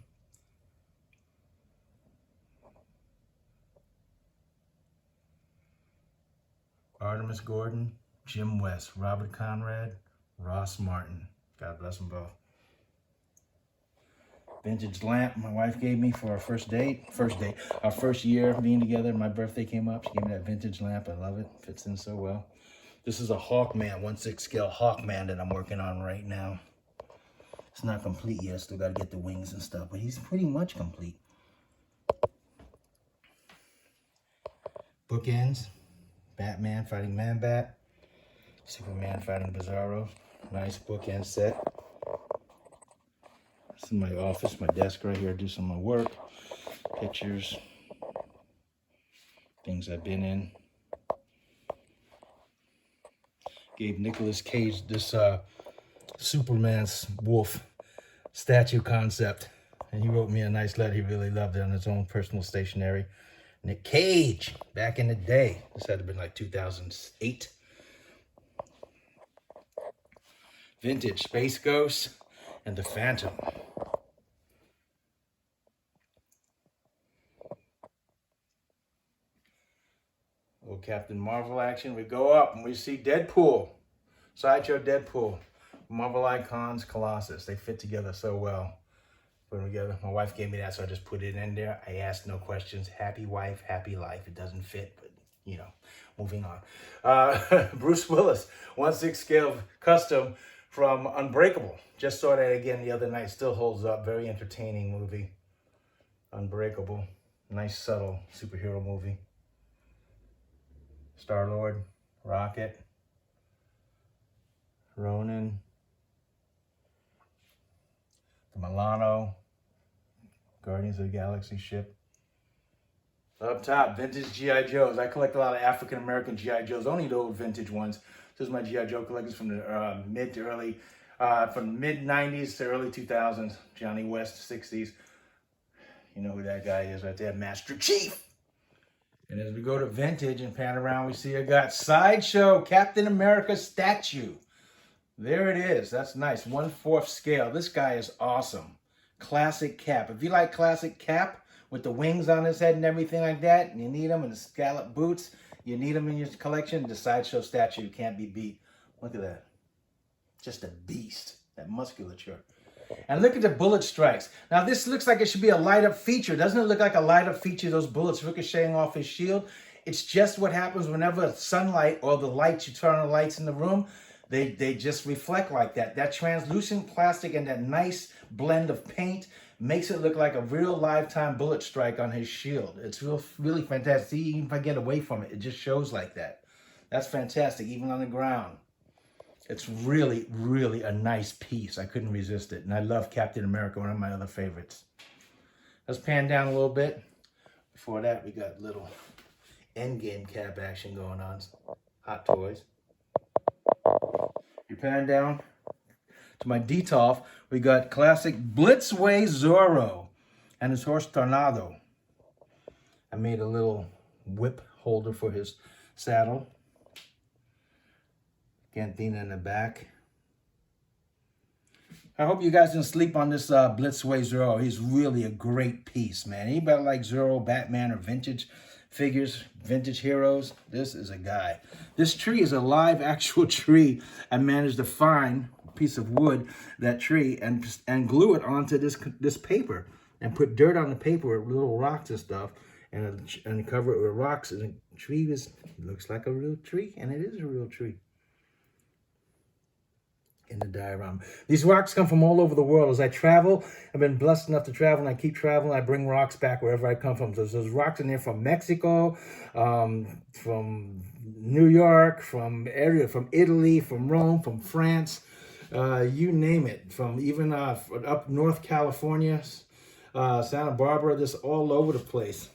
Artemis Gordon, Jim West, Robert Conrad, Ross Martin. God bless them both. Vintage lamp my wife gave me for our first date, our first year being together. My birthday came up, she gave me that vintage lamp. I love it, fits in so well. This is a Hawkman, 1/6 scale Hawkman that I'm working on right now. It's not complete yet, still gotta get the wings and stuff, but he's pretty much complete. Bookends, Batman fighting Man-Bat, Superman fighting Bizarro. Nice bookend set. This is my office, my desk right here. I do some of my work, pictures, things I've been in. Gave Nicolas Cage this Superman's wolf statue concept, and he wrote me a nice letter. He really loved it on his own personal stationery. Nick Cage, back in the day. This had to have been like 2008. Vintage Space Ghost and the Phantom. Little Captain Marvel action. We go up and we see Deadpool. Sideshow Deadpool. Marvel Icons, Colossus. They fit together so well. Put them together. My wife gave me that, so I just put it in there. I asked no questions. Happy wife, happy life. It doesn't fit, but you know, moving on. Bruce Willis, 1/6 scale custom from Unbreakable. Just saw that again the other night. Still holds up. Very entertaining movie. Unbreakable. Nice, subtle superhero movie. Star-Lord, Rocket, Ronin, The Milano Guardians of the Galaxy ship. Up top, vintage G.I. Joes. I collect a lot of African-American G.I. Joes, only the old vintage ones. This is my G.I. Joe collections from the from mid-90s to early 2000s. Johnny West, 60s. You know who that guy is right there, Master Chief. And as we go to vintage and pan around, we see I got Sideshow Captain America statue. There it is. That's nice. 1/4 scale. This guy is awesome. Classic Cap. If you like classic Cap with the wings on his head and everything like that, and you need them in the scallop boots, you need them in your collection, the Sideshow statue can't be beat. Look at that. Just a beast. That musculature. And look at the bullet strikes. Now this looks like it should be a light up feature. Doesn't it look like a light up feature, those bullets ricocheting off his shield? It's just what happens whenever sunlight or the lights, you turn on the lights in the room, they just reflect like that. That translucent plastic and that nice blend of paint makes it look like a real lifetime bullet strike on his shield. It's really fantastic. See, even if I get away from it, it just shows like that. That's fantastic, even on the ground. It's really, really a nice piece. I couldn't resist it. And I love Captain America, one of my other favorites. Let's pan down a little bit. Before that, we got little Endgame Cap action going on. Hot Toys. You pan down to my Detolf, we got classic Blitzway Zorro and his horse Tornado. I made a little whip holder for his saddle. Cantina in the back. I hope you guys didn't sleep on this Blitzway Zorro. He's really a great piece, man. Anybody like Zorro, Batman, or vintage figures, vintage heroes, this is a guy. This tree is a live actual tree. I managed to find a piece of wood, that tree, and glue it onto this paper and put dirt on the paper with little rocks and stuff and cover it with rocks. And the tree looks like a real tree, and it is a real tree. In the diorama. These rocks come from all over the world. As I travel, I've been blessed enough to travel, and I keep traveling. I bring rocks back wherever I come from. So there's rocks in there from Mexico, from New York, from Italy, from Rome, from France, you name it. From even up North California, Santa Barbara, this all over the place.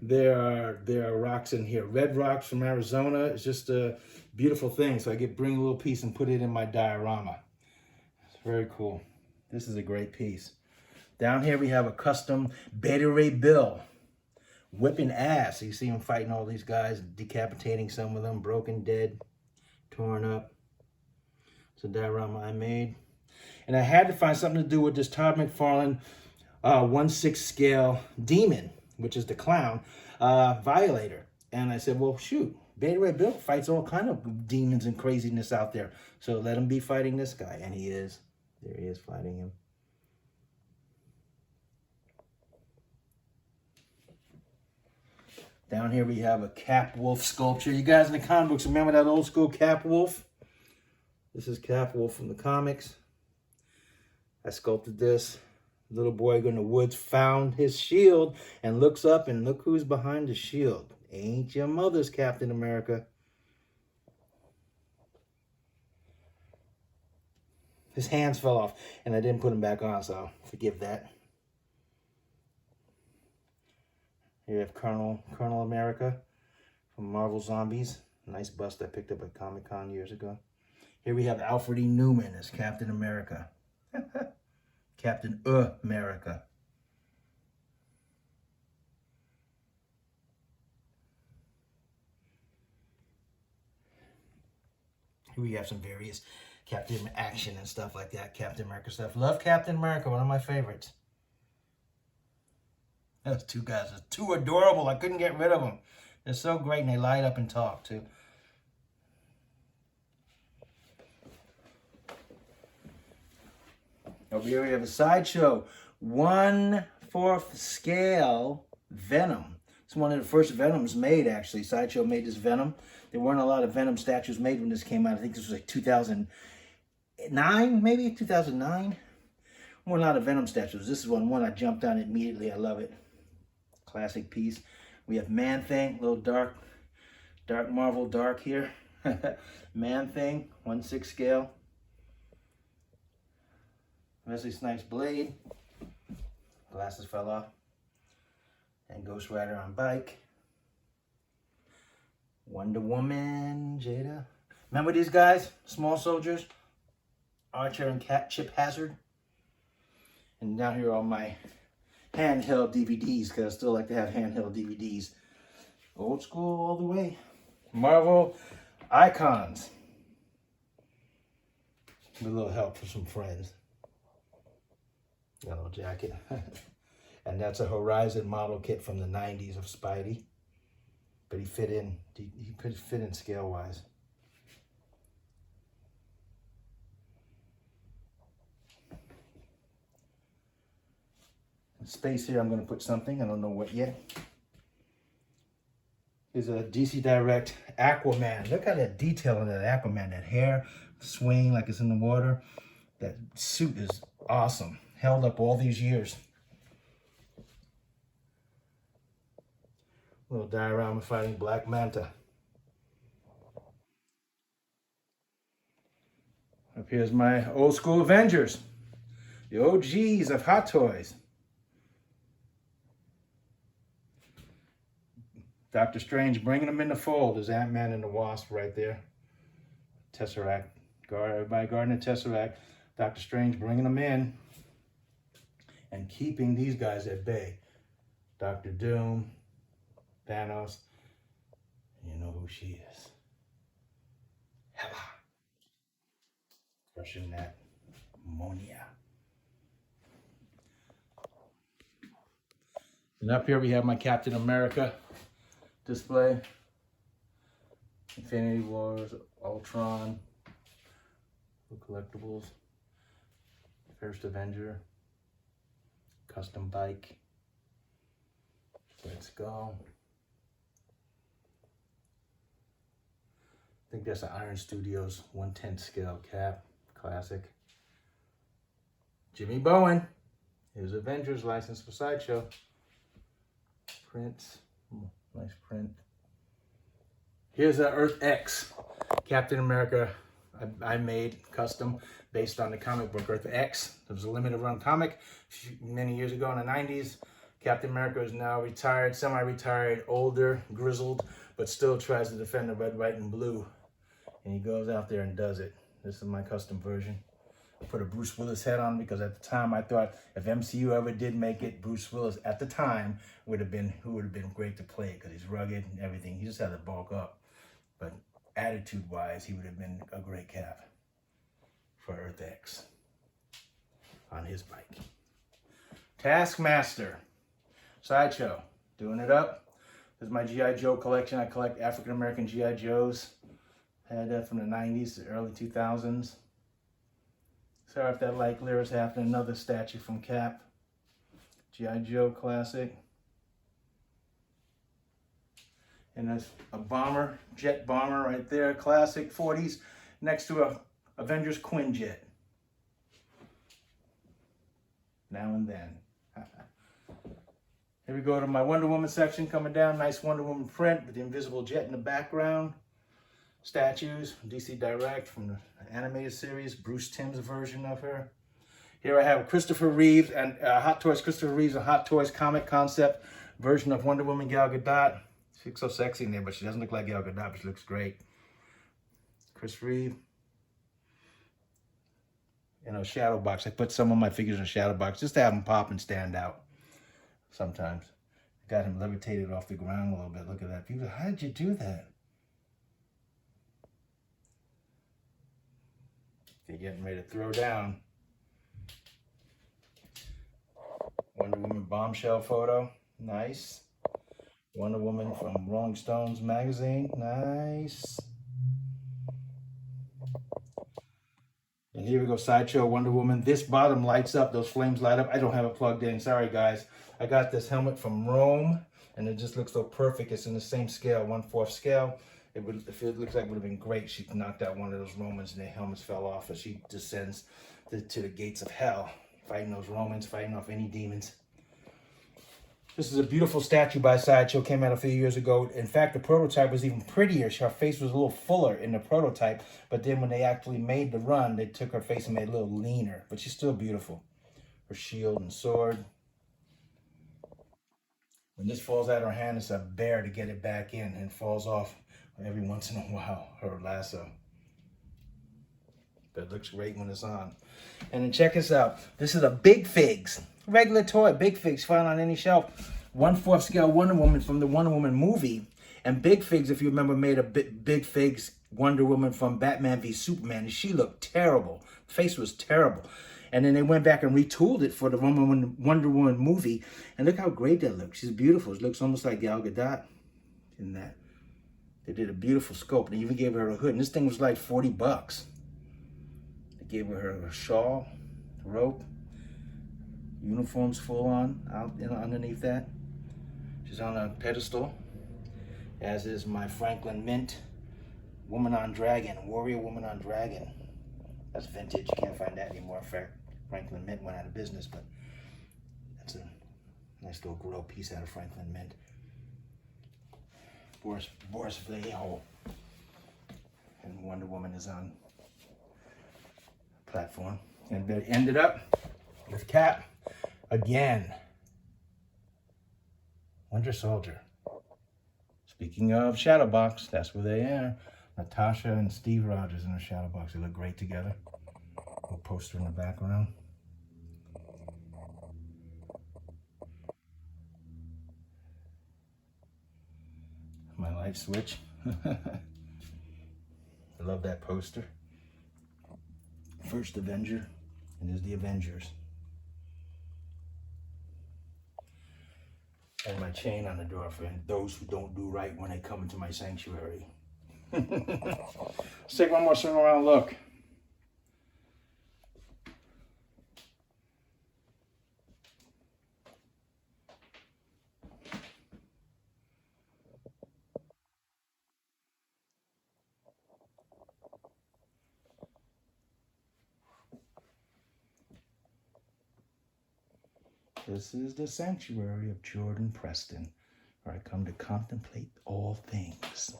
There are rocks in here. Red rocks from Arizona. It's just a beautiful thing. So I bring a little piece and put it in my diorama. It's very cool. This is a great piece. Down here we have a custom Beta Ray Bill. Whipping ass. You see him fighting all these guys, decapitating some of them, broken, dead, torn up. It's a diorama I made. And I had to find something to do with this Todd McFarlane 1/6 scale demon, which is the clown, Violator. And I said, well, shoot, Beta Ray Bill fights all kind of demons and craziness out there. So let him be fighting this guy. And he is. There he is fighting him. Down here we have a Cap Wolf sculpture. You guys in the comic books remember that old school Cap Wolf? This is Cap Wolf from the comics. I sculpted this. Little boy in the woods found his shield and looks up, and look who's behind the shield. Ain't your mother's Captain America. His hands fell off, and I didn't put them back on, so forgive that. Here you have Colonel America from Marvel Zombies. Nice bust I picked up at Comic-Con years ago. Here we have Alfred E. Newman as Captain America. Captain America. Here we have some various Captain action and stuff like that. Captain America stuff. Love Captain America, one of my favorites. Those two guys are too adorable. I couldn't get rid of them. They're so great, and they light up and talk too. Over here we have a Sideshow 1/4 scale Venom. It's one of the first Venoms made, actually. Sideshow made this Venom. There weren't a lot of Venom statues made when this came out. I think this was like 2009, maybe 2009. There weren't a lot of Venom statues. This is one I jumped on immediately. I love it. Classic piece. We have Man-Thing, little dark Marvel dark here. Man-Thing, 1/6 scale. Wesley Snipes blade. Glasses fell off. And Ghost Rider on bike. Wonder Woman, Jada. Remember these guys? Small Soldiers. Archer and Chip Hazard. And down here are all my handheld DVDs, because I still like to have handheld DVDs. Old school all the way. Marvel icons. With a little help from some friends. Yellow jacket. And that's a Horizon model kit from the 90s of Spidey. But he fit in scale wise. In space here, I'm going to put something. I don't know what yet. Here's a DC Direct Aquaman. Look at that detail in that Aquaman. That hair swing like it's in the water. That suit is awesome. Held up all these years. Little diorama fighting Black Manta. Up here's my old school Avengers. The OGs of Hot Toys. Doctor Strange bringing them in the fold. There's Ant-Man and the Wasp right there. Tesseract. Everybody guarding the Tesseract. Doctor Strange bringing them in. And keeping these guys at bay. Doctor Doom. Thanos. You know who she is. Hela. Crushing that ammonia. And up here we have my Captain America display. Infinity Wars, Ultron, Collectibles, First Avenger, custom bike. Let's go. I think that's an Iron Studios 1/10 scale cap, classic. Jimmy Bowen, his Avengers license for Sideshow. Prints, nice print. Here's a Earth X, Captain America. I made custom based on the comic book Earth X. It was a limited run comic many years ago in the 90s. Captain America is now retired, semi-retired, older, grizzled, but still tries to defend the red, white, and blue. And he goes out there and does it. This is my custom version. I put a Bruce Willis head on because at the time I thought if MCU ever did make it, Bruce Willis at the time would have been great to play because he's rugged and everything. He just had to bulk up. But attitude-wise, he would have been a great Cap for Earth X on his bike. Taskmaster. Sideshow. Doing it up. This is my G.I. Joe collection. I collect African-American G.I. Joes. Had that from the 90s to early 2000s. Sorry if that light glare is happening. Another statue from Cap. G.I. Joe classic. And there's a bomber, jet bomber right there. Classic 40s next to a Avengers Quinn jet. Now and then. Here we go to my Wonder Woman section coming down. Nice Wonder Woman print with the invisible jet in the background. Statues, DC Direct from the animated series, Bruce Timm's version of her. Here I have Christopher Reeves and Hot Toys, Christopher Reeves and Hot Toys comic concept version of Wonder Woman Gal Gadot. She looks so sexy in there, but she doesn't look like Gal Gadot, but she looks great. Chris Reeve. In a shadow box. I put some of my figures in a shadow box just to have them pop and stand out sometimes. I got him levitated off the ground a little bit. Look at that. People, how did you do that? They're getting ready to throw down. Wonder Woman bombshell photo. Nice. Wonder Woman from Rolling Stones magazine. Nice. And here we go, Sideshow Wonder Woman. This bottom lights up. Those flames light up. I don't have it plugged in. Sorry, guys. I got this helmet from Rome, and it just looks so perfect. It's in the same scale, 1/4 scale. It looks like it would have been great. She knocked out one of those Romans, and their helmets fell off as she descends to the gates of hell, fighting those Romans, fighting off any demons. This is a beautiful statue by Sideshow, came out a few years ago. In fact, the prototype was even prettier. Her face was a little fuller in the prototype, but then when they actually made the run, they took her face and made it a little leaner, but she's still beautiful. Her shield and sword. When this falls out of her hand, it's a bear to get it back in, and falls off every once in a while, her lasso. But it looks great when it's on. And then check this out. This is a Big Figs. Regular toy, Big Figs, found on any shelf. 1/4 scale Wonder Woman from the Wonder Woman movie. And Big Figs, if you remember, made a Big Figs Wonder Woman from Batman v Superman. And she looked terrible. Face was terrible. And then they went back and retooled it for the Wonder Woman movie. And look how great that looks. She's beautiful. It looks almost like Gal Gadot in that. They did a beautiful sculpt. They even gave her a hood. And this thing was like 40 bucks. They gave her a shawl, rope, uniforms full on out underneath that. She's on a pedestal, as is my Franklin Mint Woman on Dragon, Warrior Woman on Dragon. That's vintage. You can't find that anymore. In fact, Franklin Mint went out of business, but that's a nice little grill piece out of Franklin Mint. Boris Vallejo. And Wonder Woman is on platform. And they ended up with Cap again. Winter Soldier. Speaking of Shadow Box, that's where they are. Natasha and Steve Rogers in her Shadow Box. They look great together. Little poster in the background. My light switch. I love that poster. First Avenger, and there's the Avengers. And my chain on the door for those who don't do right when they come into my sanctuary. Let's take one more swing around look. This is the sanctuary of Jordan Preston, where I come to contemplate all things.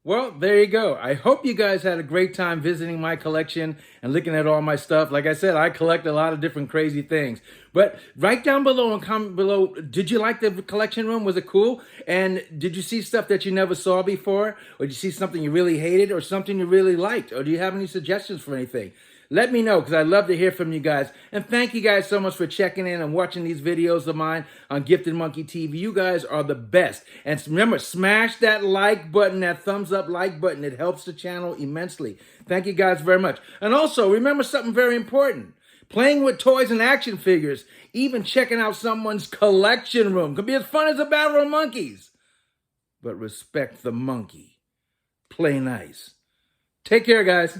Well, there you go. I hope you guys had a great time visiting my collection and looking at all my stuff. Like I said, I collect a lot of different crazy things. But write down below and comment below, did you like the collection room? Was it cool? And did you see stuff that you never saw before? Or did you see something you really hated or something you really liked? Or do you have any suggestions for anything? Let me know, because I'd love to hear from you guys. And thank you guys so much for checking in and watching these videos of mine on Gifted Monkey TV. You guys are the best. And remember, smash that like button, that thumbs up like button. It helps the channel immensely. Thank you guys very much. And also, remember something very important. Playing with toys and action figures, even checking out someone's collection room, can be as fun as a battle of monkeys. But respect the monkey. Play nice. Take care, guys.